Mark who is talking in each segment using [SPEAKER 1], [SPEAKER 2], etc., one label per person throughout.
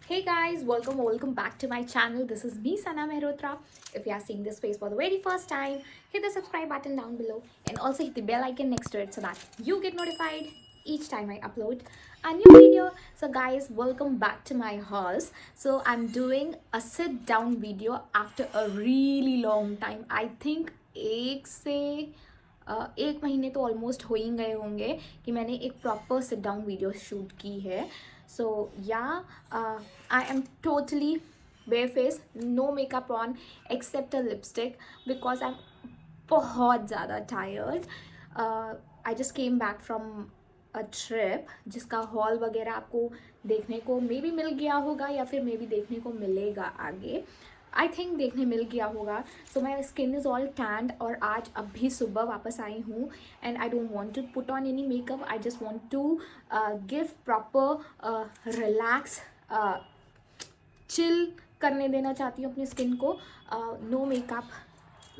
[SPEAKER 1] Hey guys, welcome back to my channel. This is me, Sana Mehrotra. If you are seeing this face for the very first time, hit the subscribe button down below and also hit the bell icon next to it so that you get notified each time I upload a new video. So guys, welcome back to my house. So I'm doing a sit down video after a really long time. I think एक महीने तो almost हो ही गए होंगे कि मैंने एक proper sit down video shoot की है. सो या I am totally bare face, no makeup on except a lipstick because I'm बहुत ज़्यादा tired. I just came back from a trip जिसका हॉल वगैरह आपको देखने को मे बी मिल गया होगा या फिर मे बी देखने को मिलेगा आगे. आई थिंक देखने मिल गया होगा. So my skin is all tanned और आज अभी सुबह वापस आई हूँ and I don't want to put on any makeup. I just want to give proper relax chill करने देना चाहती हूँ अपनी स्किन को. नो मेकअप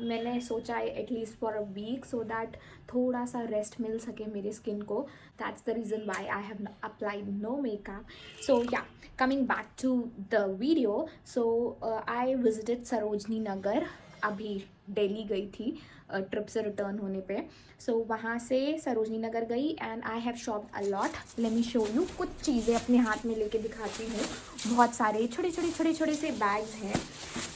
[SPEAKER 1] मैंने सोचा है at least for a week so that थोड़ा सा रेस्ट मिल सके मेरी स्किन को. That's the reason why I have applied no makeup. So yeah coming back to the video. So I visited Sarojini Nagar. अभी दिल्ली गई थी ट्रिप से रिटर्न होने पे. सो वहाँ से सरोजनी नगर गई and I have शॉप्ड a lot. Late me show you. कुछ चीज़ें अपने हाथ में लेके दिखाती हूँ. बहुत सारे छोटे से बैग्स हैं.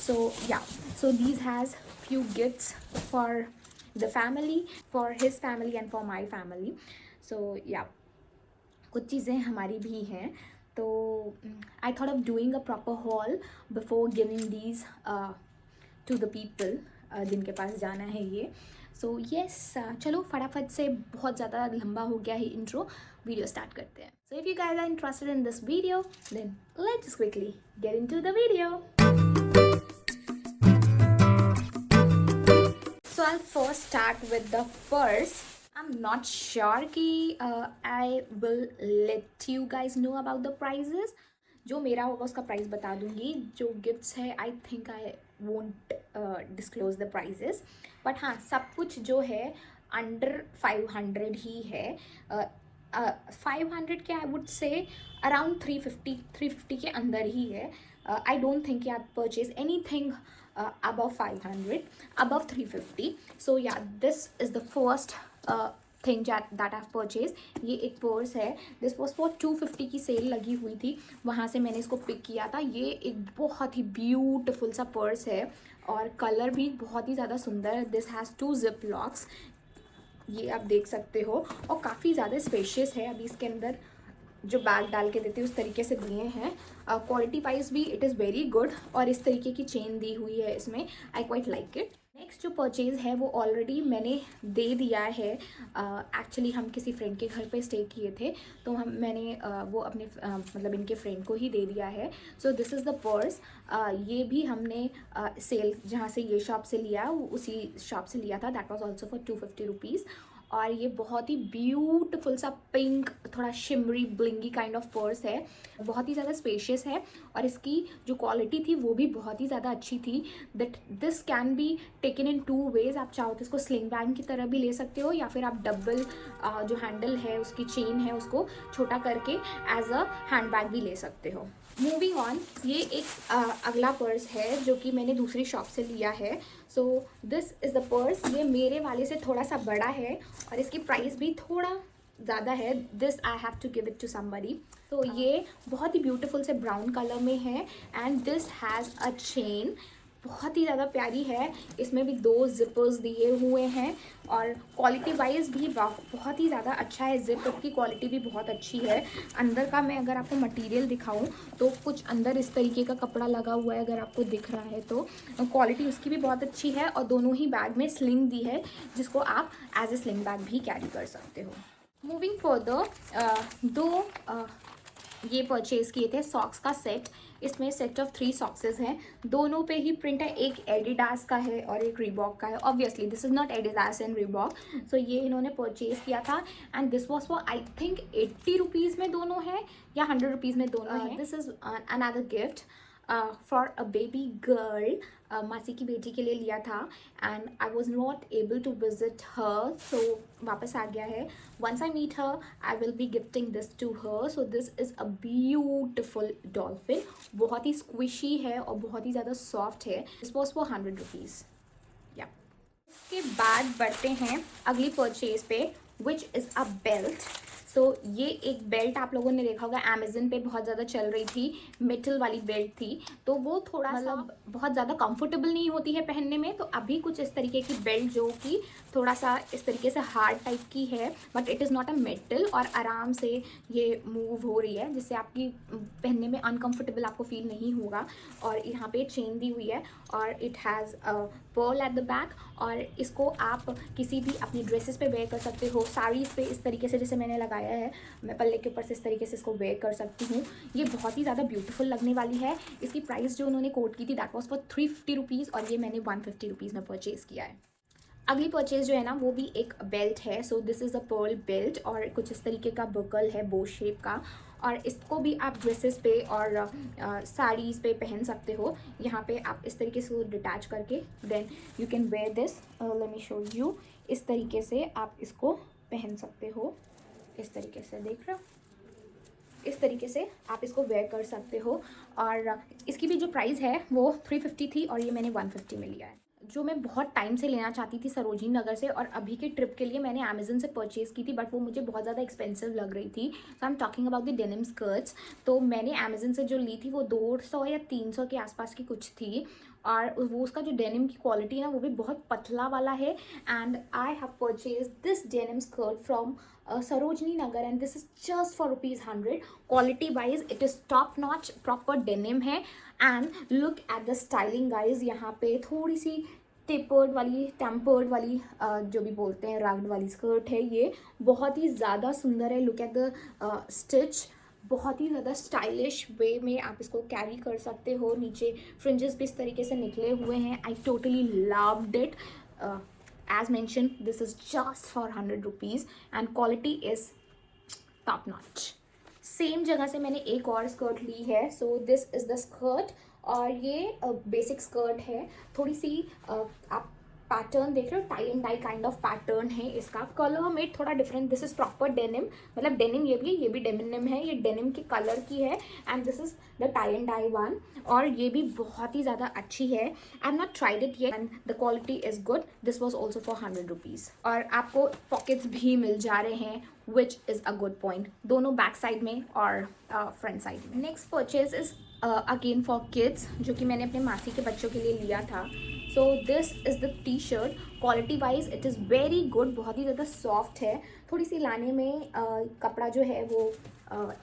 [SPEAKER 1] सो या so these has few gifts for the family, for his family and for my family. So yeah, कुछ चीज़ें हमारी भी हैं. तो I thought of doing a proper haul before giving these to the people जिनके पास जाना है ये. So yes, चलो फटाफट से, बहुत ज़्यादा लंबा हो गया है इंट्रो, वीडियो स्टार्ट करते हैं. So if you guys are interested in this video, then let's just quickly get into the video. So I'll first start with the purse. I'm not sure कि I will let you guys know about the prices. जो मेरा होगा उसका price बता दूंगी. जो gifts है I think I won't disclose the prizes. But हाँ, सब कुछ जो है अंडर 500 ही है. 500 के आई वुड से अराउंड 350 के अंदर ही है. आई डोंट थिंक आप purchase any thing above 500, above 350. So yeah, this is the first thing that I've purchased. ये एक पर्स है. दिस वॉज फॉर 250 की सेल लगी हुई थी, वहाँ से मैंने इसको पिक किया था. ये एक बहुत ही ब्यूटिफुल सा पर्स है और कलर भी बहुत ही ज़्यादा सुंदर है. दिस हैज़ 2 जिप लॉक्स, ये आप देख सकते हो, और काफ़ी ज़्यादा स्पेशियस है. अभी इसके अंदर जो बैग डाल के देते हैं उस तरीके से दिए हैं. क्वालिटी वाइज भी इट इज़ वेरी गुड और इस तरीके की चेन दी हुई है इसमें. I quite like it. Next जो परचेज़ है वो ऑलरेडी मैंने दे दिया है. एक्चुअली हम किसी फ्रेंड के घर पे स्टे किए थे तो मैंने वो अपने मतलब इनके फ्रेंड को ही दे दिया है. So this is the purse. ये भी हमने सेल जहाँ से ये शॉप से लिया उसी शॉप से लिया था. That was also for 250 rupees. और ये बहुत ही ब्यूटीफुल सा पिंक, थोड़ा shimmery blingy kind of purse है. बहुत ही ज़्यादा स्पेशियस है और इसकी जो क्वालिटी थी वो भी बहुत ही ज़्यादा अच्छी थी. That this can be taken in 2 ways. आप चाहो तो इसको स्लिंग बैग की तरह भी ले सकते हो या फिर आप डबल जो हैंडल है उसकी चेन है उसको छोटा करके एज अ हैंड बैग भी ले सकते हो. मूविंग ऑन, ये एक अगला पर्स है जो कि मैंने दूसरी शॉप से लिया है. So this is the purse. ये मेरे वाले से थोड़ा सा बड़ा है और इसकी प्राइस भी थोड़ा ज़्यादा है. This I have to give it to somebody. तो ये बहुत ही ब्यूटीफुल से ब्राउन कलर में है and this has a chain. बहुत ही ज़्यादा प्यारी है. इसमें भी 2 जिपर्स दिए हुए हैं और क्वालिटी वाइज भी बहुत ही ज़्यादा अच्छा है. जिपर की क्वालिटी भी बहुत अच्छी है. अंदर का मैं अगर आपको मटेरियल दिखाऊं तो कुछ अंदर इस तरीके का कपड़ा लगा हुआ है, अगर आपको दिख रहा है तो. क्वालिटी उसकी भी बहुत अच्छी है और दोनों ही बैग में स्लिंग दी है जिसको आप एज ए स्लिंग बैग भी कैरी कर सकते हो. मूविंग फर्दर, ये परचेज़ किए थे सॉक्स का सेट. इसमें सेट ऑफ 3 सॉक्सेस हैं. दोनों पे ही प्रिंट है. एक एडिडास का है और एक रीबॉक का है. Obviously this is not Adidas and Reebok. So ये इन्होंने परचेज़ किया था and this was for I think 80 rupees में दोनों है या 100 रुपीज़ में दोनों है. This is another gift. For a baby girl, मासी की बेटी के लिए लिया था and I was not able to visit her, so वापस आ गया है. Once I meet her I will be gifting this to her. So this is a beautiful dolphin. बहुत ही स्क्विशी है और बहुत ही ज़्यादा सॉफ्ट है. This was for 100 rupees. या उसके बाद बढ़ते हैं अगली परचेज पे, विच इज़ अ बेल्ट. सो ये एक बेल्ट आप लोगों ने देखा होगा, अमेजन पे बहुत ज़्यादा चल रही थी, मेटल वाली बेल्ट थी. तो वो थोड़ा मतलब बहुत ज़्यादा कंफर्टेबल नहीं होती है पहनने में. तो अभी कुछ इस तरीके की बेल्ट जो कि थोड़ा सा इस तरीके से हार्ड टाइप की है, but it is not a metal, और आराम से ये मूव हो रही है जिससे आपकी पहनने में अनकंफर्टेबल आपको फील नहीं होगा. और यहाँ पे चेन दी हुई है और it has a pearl at the back. और इसको आप किसी भी अपनी ड्रेसेस पे वेयर कर सकते हो, साड़ीज़ पे इस तरीके से जैसे मैंने लगाया है, मैं पल्ले के ऊपर से इस तरीके से इसको वेयर कर सकती हूँ. ये बहुत ही ज़्यादा ब्यूटीफुल लगने वाली है. इसकी प्राइस जो उन्होंने कोट की थी दैट वाज फॉर 350 रुपीज़ और ये मैंने 150 रुपीज़ में परचेज़ किया है. अगली परचेज जो है ना वो भी एक बेल्ट है. So this is a pearl belt और कुछ इस तरीके का बकल है बो शेप का. और इसको भी आप ड्रेसेस पे और साड़ीज़ पे पहन सकते हो. यहाँ पे आप इस तरीके से डिटैच करके then you can wear this. Let me show you. इस तरीके से आप इसको पहन सकते हो. इस तरीके से देख रहे हो, इस तरीके से आप इसको वेयर कर सकते हो. और इसकी भी जो प्राइस है वो 350 थी और ये मैंने 150 में लिया है. जो मैं बहुत टाइम से लेना चाहती थी सरोजनी नगर से, और अभी के ट्रिप के लिए मैंने अमेजन से परचेज़ की थी, बट वो मुझे बहुत ज़्यादा एक्सपेंसिव लग रही थी. So I am talking about the denim skirts. तो मैंने अमेजन से जो ली थी वो 200 या 300 के आसपास की कुछ थी. और वो उसका जो डेनिम की क्वालिटी है ना वो भी बहुत पतला वाला है. And I have purchase this denim skirt from Sarojini Nagar and this is just for ₹100. Quality wise it is top notch, proper denim है. And look at the styling guys. यहाँ पे थोड़ी सी टेम्पर्ड वाली जो भी बोलते हैं रग्ड वाली स्कर्ट है. ये बहुत ही ज़्यादा सुंदर है. Look at the stitch. बहुत ही ज़्यादा स्टाइलिश वे में आप इसको कैरी कर सकते हो. नीचे फ्रिंजेस भी इस तरीके से निकले हुए हैं. I totally loved it. As mention this is just for 100 rupees and quality is top notch. Same जगह से मैंने एक और स्कर्ट ली है. So this is the skirt और ये बेसिक स्कर्ट है. थोड़ी सी आप पैटर्न देख रहे हो, tie and dye kind of pattern है इसका. कलर मेड थोड़ा different. This is proper denim, मतलब डेनिम ये भी डेनिम है. ये डेनिम के कलर की है and this is the tie and dye one. और ये भी बहुत ही ज़्यादा अच्छी है. I am not tried it yet and the quality is good. This was also for 100 rupees. और आपको पॉकेट्स भी मिल जा रहे हैं which is a good point, दोनों बैक साइड में और फ्रंट साइड में. Next purchase is again for kids, जो कि मैंने अपने मासी के बच्चों के लिए लिया था. सो this is the T shirt. Quality wise it is very good. बहुत ही ज़्यादा सॉफ्ट है. थोड़ी सी लाने में कपड़ा जो है वो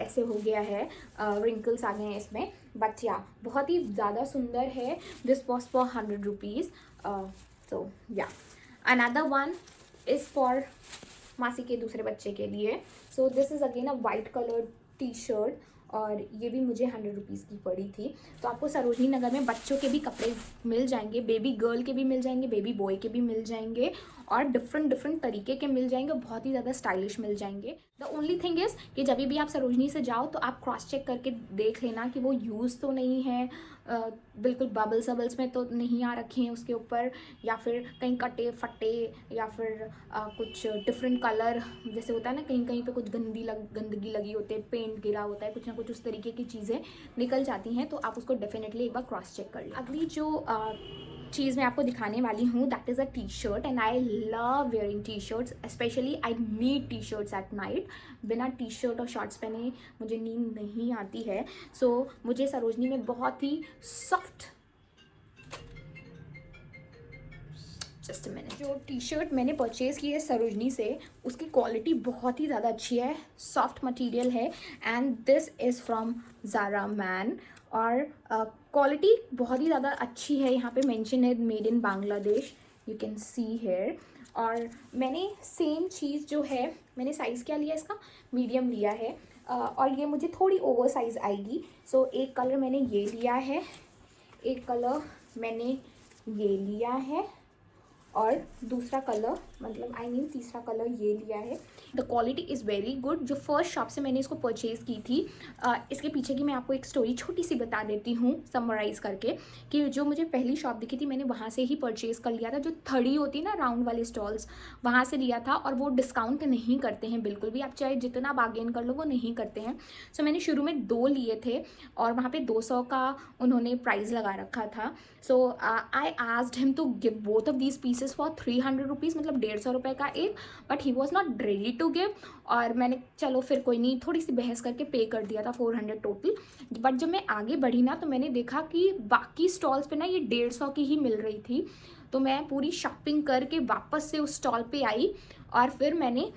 [SPEAKER 1] ऐसे हो गया है, रिंकल्स आ गए हैं इसमें, बट या बहुत ही ज़्यादा सुंदर है. This was for 100 rupees. So yeah another one is for मासी के दूसरे बच्चे के लिए. सो this is again a white colour T shirt और ये भी मुझे 100 रुपीज़ की पड़ी थी. तो आपको सरोजनी नगर में बच्चों के भी कपड़े मिल जाएंगे, बेबी गर्ल के भी मिल जाएंगे, बेबी बॉय के भी मिल जाएंगे और डिफरेंट तरीके के मिल जाएंगे. बहुत ही ज़्यादा स्टाइलिश मिल जाएंगे. द ओनली थिंग इज़ कि जब भी आप सरोजनी से जाओ तो आप क्रॉस चेक करके देख लेना कि वो यूज़ तो नहीं है, बिल्कुल बबल्स में तो नहीं आ रखे हैं उसके ऊपर, या फिर कहीं कटे फटे, या फिर कुछ डिफरेंट कलर जैसे होता है ना, कहीं कहीं पे कुछ गंदगी लगी होती है, पेंट गिरा होता है, कुछ ना कुछ उस तरीके की चीज़ें निकल जाती हैं. तो आप उसको डेफिनेटली एक बार क्रॉस चेक कर लें. अगली जो चीज़ मैं आपको दिखाने वाली हूँ that is a T shirt and I love wearing T shirts. Specially I need T shirts at night. बिना टी शर्ट और शॉर्ट्स पहने मुझे नींद नहीं आती है. सो मुझे सरोजनी में बहुत ही सॉफ्ट, जस्ट अ मिनट, जो टी शर्ट मैंने परचेज़ की है सरोजनी से उसकी क्वालिटी बहुत ही ज़्यादा अच्छी है. सॉफ्ट मटेरियल है and this is from Zara man. और क्वालिटी बहुत ही ज़्यादा अच्छी है. यहाँ पे मेंशन है made in Bangladesh, you can see here. और मैंने सेम चीज़ जो है, मैंने साइज़ क्या लिया इसका, मीडियम लिया है. और ये मुझे थोड़ी ओवर साइज़ आएगी. सो एक कलर मैंने ये लिया है, एक कलर मैंने ये लिया है और दूसरा कलर मतलब आई मीन तीसरा कलर ये लिया है। The quality is very good. जो फर्स्ट शॉप से मैंने इसको परचेज़ की थी, इसके पीछे की मैं आपको एक स्टोरी छोटी सी बता देती हूँ समराइज़ करके, कि जो मुझे पहली शॉप दिखी थी मैंने वहाँ से ही परचेज़ कर लिया था। जो थड़ी होती है ना राउंड वाले स्टॉल्स, वहाँ से लिया था, और वो डिस्काउंट नहीं करते हैं बिल्कुल भी, आप चाहे जितना बार्गेन कर लो वो नहीं करते हैं। सो मैंने शुरू में 2 लिए थे और वहाँ पे 200 का उन्होंने प्राइस लगा रखा था। So I asked him to give both of these pieces for 300 rupees, मतलब 150 रुपये का एक, but he was not ready to give. और मैंने चलो फिर कोई नहीं, थोड़ी सी बहस करके पे कर दिया था 400 टोटल। बट जब मैं आगे बढ़ी ना तो मैंने देखा कि बाकी स्टॉल्स पे ना ये 150 की ही मिल रही थी। तो मैं पूरी शॉपिंग करके वापस से उस स्टॉल पे आई और फिर मैंने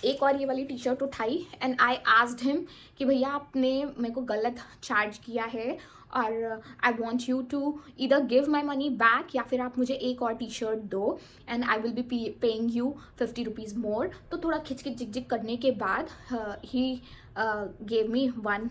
[SPEAKER 1] एक और ये वाली टी शर्ट उठाई एंड आई आस्क्ड हिम कि भैया आपने मेरे को गलत चार्ज किया है और आई वॉन्ट यू टू इधर गिव माई मनी बैक या फिर आप मुझे एक और टी शर्ट दो and I will be paying you 50 rupees मोर। तो थोड़ा खिचखिच झिक करने के बाद he gave me one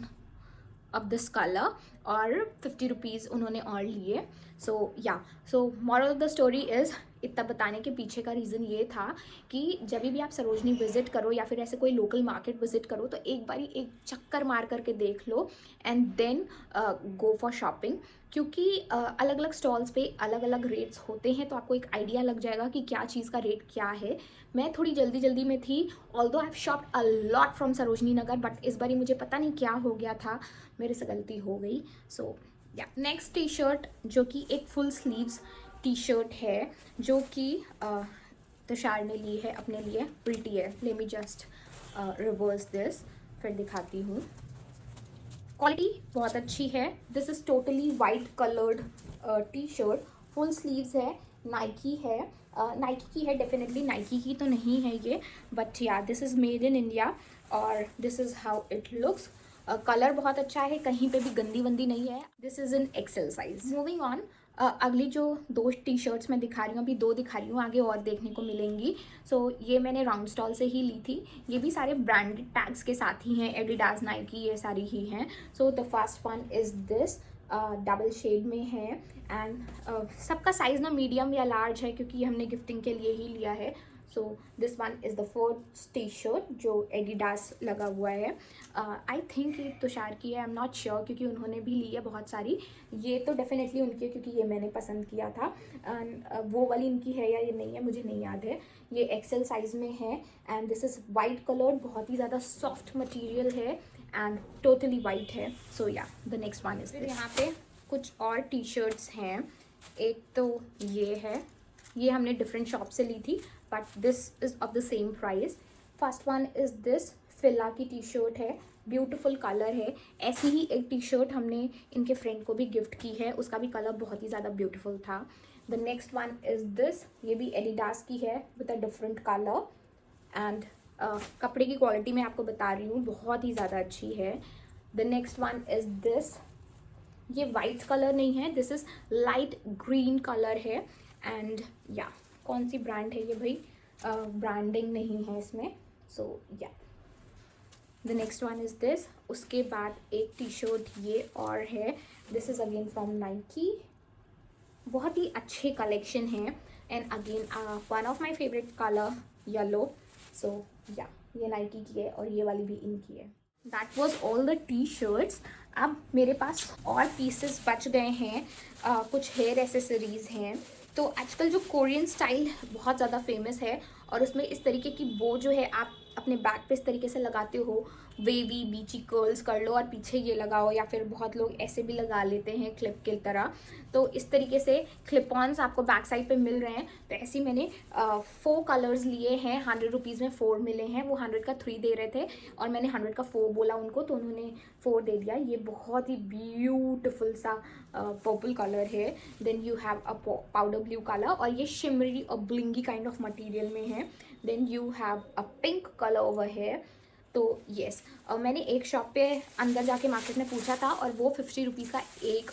[SPEAKER 1] of this colour और 50 रुपीज़ उन्होंने और लिए। So moral of the story is, इतना बताने के पीछे का रीज़न ये था कि जब भी आप सरोजनी विज़िट करो या फिर ऐसे कोई लोकल मार्केट विज़िट करो तो एक बारी एक चक्कर मार करके देख लो and then go for shopping, क्योंकि अलग अलग स्टॉल्स पे अलग अलग रेट्स होते हैं, तो आपको एक आइडिया लग जाएगा कि क्या चीज़ का रेट क्या है। मैं थोड़ी जल्दी में थी, although I have शॉप्ड a lot from Sarojini Nagar, but इस बारी मुझे पता नहीं क्या हो गया था, मेरे से गलती हो गई। सो या नेक्स्ट टी शर्ट जो कि एक फुल स्लीव्स टी शर्ट है जो कि तुषार ने ली है अपने लिए, प्रिटी है। Let me just reverse this, फिर दिखाती हूँ। क्वालिटी बहुत अच्छी है। This is totally white coloured T shirt, full sleeves है, नाइकी है, नाइकी की है, डेफिनेटली नाइकी की तो नहीं है ये, but yeah this is made in India और this is how it looks. Colour बहुत अच्छा है, कहीं पे भी गंदी वंदी नहीं है। This is in XL size. Moving on, अगली जो 2 टी शर्ट्स मैं दिखा रही हूँ, अभी 2 दिखा रही हूँ, आगे और देखने को मिलेंगी। सो ये मैंने राउंड स्टॉल से ही ली थी। ये भी सारे ब्रांडेड टैग्स के साथ ही हैं, एडिडास, नाइकी, ये सारी ही हैं। So the first one is this, double shade में है एंड सबका साइज़ ना मीडियम या लार्ज है क्योंकि ये हमने गिफ्टिंग के लिए ही लिया है। So this one is the first T shirt जो एडिडास लगा हुआ है। आई थिंक ये तुषार की है, आई एम नॉट श्योर, क्योंकि उन्होंने भी ली है बहुत सारी। ये तो डेफिनेटली उनकी है क्योंकि ये मैंने पसंद किया था। वो वाली इनकी है या ये नहीं है मुझे नहीं याद है। ये एक्सेल साइज़ में है and this is white colour, बहुत ही ज़्यादा सॉफ्ट मटीरियल है एंड टोटली वाइट है। So yeah the next one is, यहाँ पे कुछ और टी शर्ट्स हैं। एक तो ये है, ये हमने डिफरेंट शॉप से ली थी but this is of the same price. First one is this, Fila की टी शर्ट है, ब्यूटीफुल कलर है। ऐसी ही एक टी शर्ट हमने इनके फ्रेंड को भी गिफ्ट की है, उसका भी कलर बहुत ही ज़्यादा ब्यूटीफुल था। The next one is this, ये भी एडिडास की है with a different colour and कपड़े की क्वालिटी मैं आपको बता रही हूँ बहुत ही ज़्यादा अच्छी है। The next one is this, ये वाइट कलर नहीं है, this is light green colour है एंड या कौन सी ब्रांड है ये भाई, ब्रांडिंग नहीं है इसमें। So yeah the next one is this. उसके बाद एक टी शर्ट ये और है, this is again from Nike. बहुत ही अच्छे कलेक्शन हैं and again one of my favourite colour yellow. So yeah ये नाइकी की है और ये वाली भी इनकी है। That was all the T shirts. अब मेरे पास और पीसेस बच गए हैं, कुछ हेयर एसेसरीज़ हैं। तो आजकल जो कोरियन स्टाइल बहुत ज़्यादा फेमस है और उसमें इस तरीके की बो जो है आप अपने बैक पे इस तरीके से लगाते हो, वेवी बीची कर्ल्स कर लो और पीछे ये लगाओ, या फिर बहुत लोग ऐसे भी लगा लेते हैं क्लिप की तरह। तो इस तरीके से क्लिप ऑन्स आपको बैक साइड पे मिल रहे हैं। तो ऐसे ही मैंने 4 कलर्स लिए हैं, 100 रुपीज़ में 4 मिले हैं। वो 100 का 3 दे रहे थे और मैंने 100 का 4 बोला उनको, तो उन्होंने 4 दे दिया। ये बहुत ही ब्यूटिफुल सा पर्पल कलर है। Then you have a powder blue colour और ये शिमरी और ब्लिंगी काइंड ऑफ मटेरियल में है। Then you have a pink colour over here. तो येस, मैंने एक शॉप पे अंदर जाके मार्केट में पूछा था और वो 50 रुपीज़ का एक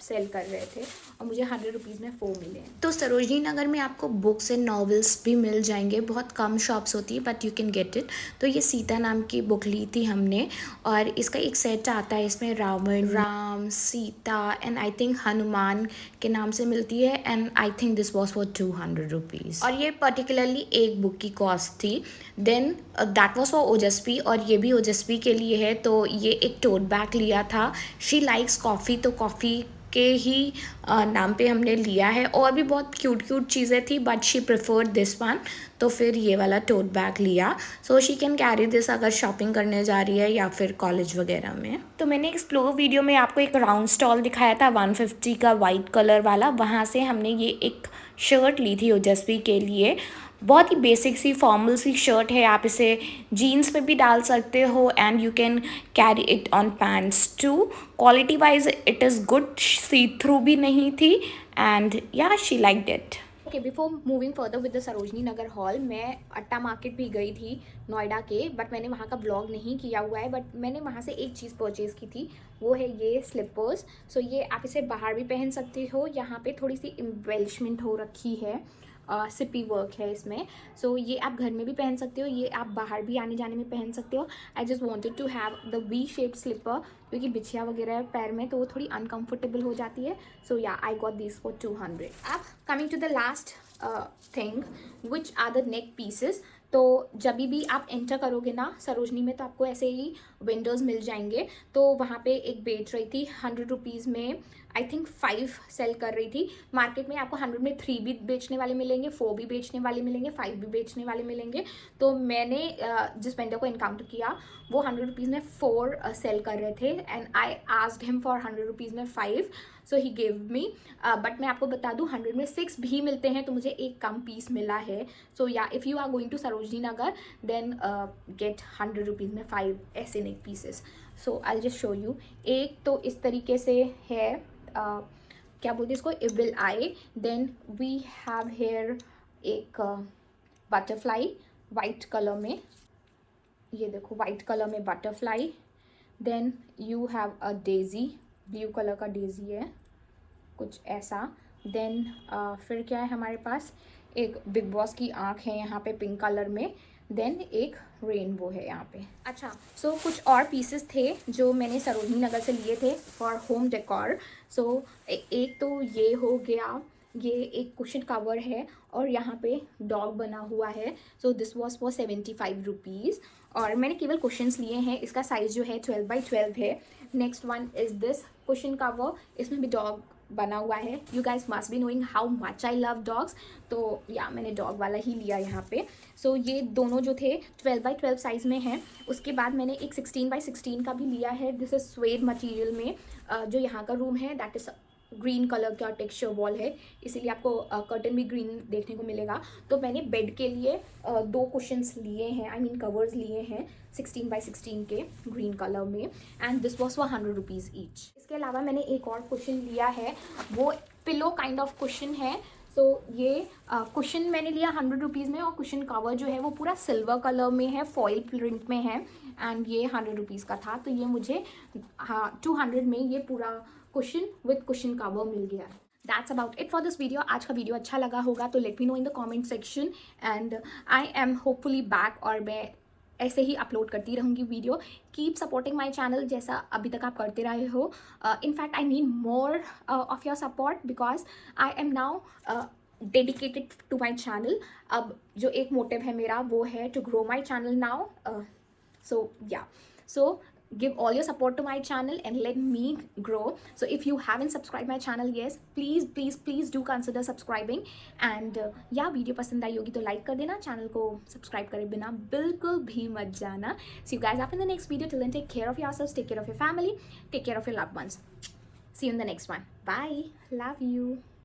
[SPEAKER 1] सेल कर रहे थे और मुझे 100 रुपीज़ में 4 मिले।
[SPEAKER 2] तो सरोजनी नगर में आपको बुक्स एंड नॉवेल्स भी मिल जाएंगे, बहुत कम शॉप्स होती है but you can get it. तो ये सीता नाम की बुक ली थी हमने और इसका एक सेट आता है, इसमें Ravan, Ram, Sita and I think Hanuman के नाम से मिलती है and I think this was for 200 rupees और ये पर्टिकुलरली एक बुक की कॉस्ट थी। देन दैट वॉज फॉर ओजस्वी और ये भी ओजस्वी के लिए है। तो ये एक टोट बैग लिया था, शी लाइक्स कॉफ़ी, तो कॉफ़ी के ही नाम पे हमने लिया है। और भी बहुत क्यूट क्यूट चीज़ें थी but she preferred this one, तो फिर ये वाला टोट बैग लिया so she can carry this अगर शॉपिंग करने जा रही है या फिर कॉलेज वगैरह में। तो मैंने एक्सप्लोर वीडियो में आपको एक राउंड स्टॉल दिखाया था 150 का वाइट कलर वाला, वहाँ से हमने ये एक शर्ट ली थी ओजस्वी के लिए। बहुत ही बेसिक सी फॉर्मल सी शर्ट है, आप इसे जीन्स पे भी डाल सकते हो and you can carry it on pants too. Quality wise it is good, see through भी नहीं थी and yeah she liked it.
[SPEAKER 1] Okay, before moving further with the Sarojini Nagar haul, मैं अट्टा मार्केट भी गई थी नोएडा के, बट मैंने वहाँ का ब्लॉग नहीं किया हुआ है। बट मैंने वहाँ से एक चीज़ परचेज़ की थी, वो है ये स्लीपर्स। सो ये आप इसे बाहर भी पहन सकते हो, यहाँ पे थोड़ी सी एम्बेलिशमेंट हो रखी है, सिपी वर्क है इसमें। सो ये आप घर में भी पहन सकते हो, ये आप बाहर भी आने जाने में पहन सकते हो। I just wanted to have the V shaped slipper, क्योंकि बिछिया वगैरह है पैर में तो वो थोड़ी अनकम्फर्टेबल हो जाती है। सो या आई गॉट दिस फॉर 200। अब coming to the last thing which are the neck pieces. तो जब भी आप एंटर करोगे ना सरोजनी में, तो आपको ऐसे ही विंडोज़ मिल जाएंगे। तो वहाँ पे एक बेच रही थी 100 रुपीज़ में, आई थिंक 5 सेल कर रही थी। मार्केट में आपको 100 में 3 भी बेचने वाले मिलेंगे, 4 भी बेचने वाले मिलेंगे, 5 भी बेचने वाले मिलेंगे। तो मैंने जिस वेंडर को इनकाउंटर किया वो 100 रुपीज़ में 4 सेल कर रहे थे and I asked him for 100 rupees में 5, सो ही गिव मी। बट मैं आपको बता दूँ 100 में 6 भी मिलते हैं, तो मुझे एक कम पीस मिला है। So yeah if you are going to Sarojini Nagar then get 100 rupees में 5 ऐसे neck pieces. So I just show you. एक तो इस तरीके से है, क्या बोलते हैं इसको, evil eye. Then we have here एक बटरफ्लाई वाइट कलर में, ये देखो वाइट कलर में butterfly. Then you have a daisy, blue colour का डेजी है कुछ ऐसा। देन फिर क्या है हमारे पास, एक बिग बॉस की आँख है यहाँ पे पिंक कलर में। देन एक रेनबो है यहाँ पे। अच्छा, सो कुछ और पीसेस थे जो मैंने सरोजनी नगर से लिए थे फॉर होम डेकोर। सो एक तो ये हो गया, ये एक कुशन कवर है और यहाँ पे डॉग बना हुआ है। So this was for 75 rupees और मैंने केवल कुशन्स लिए हैं। इसका साइज़ जो है 12 बाई 12 है। Next one is this cushion cover, इसमें भी डॉग बना हुआ है। You guys must be knowing how much I love dogs, तो या मैंने डॉग वाला ही लिया यहाँ पे। सो ये दोनों जो थे 12 बाई 12 साइज़ में हैं। उसके बाद मैंने एक 16 बाई 16 का भी लिया है, दिस इज स्वेड मटेरियल में। जो यहाँ का रूम है दैट इज़ ग्रीन कलर का टेक्सचर वॉल है, इसीलिए आपको कर्टन भी ग्रीन देखने को मिलेगा। तो मैंने बेड के लिए 2 कुशन्स लिए हैं, आई मीन कवर्स लिए हैं 16 बाई 16 के ग्रीन कलर में and this was for 100 rupees each. इसके अलावा मैंने एक और कुशन लिया है, वो पिलो काइंड ऑफ कुशन है। सो ये कुशन मैंने लिया 100 रुपीज़ में और कुशन कवर जो है वो पूरा सिल्वर कलर में है, फॉइल प्रिंट में है एंड ये 100 रुपीज़ का था। तो ये मुझे 200 में ये पूरा कुशन विद कुशन कवर मिल गया। That's about it for this video. आज का वीडियो अच्छा लगा होगा तो let me know in the comment section and I am hopefully back, और मैं ऐसे ही अपलोड करती रहूँगी video. Keep supporting my channel जैसा अभी तक आप करते रहे हो। In fact I need more of your support because I am now dedicated to my channel. अब जो एक मोटिव है मेरा वो है to grow my channel now. So yeah, so give all your support to my channel and let me grow. So if you haven't subscribed my channel, yes, please do consider subscribing. And yeah, video पसंद आई होगी तो like कर देना, channel को subscribe करे बिना बिल्कुल भी मत जाना. See you guys up in the next video. Till then, take care of yourselves, take care of your family, take care of your loved ones. See you in the next one. Bye. Love you.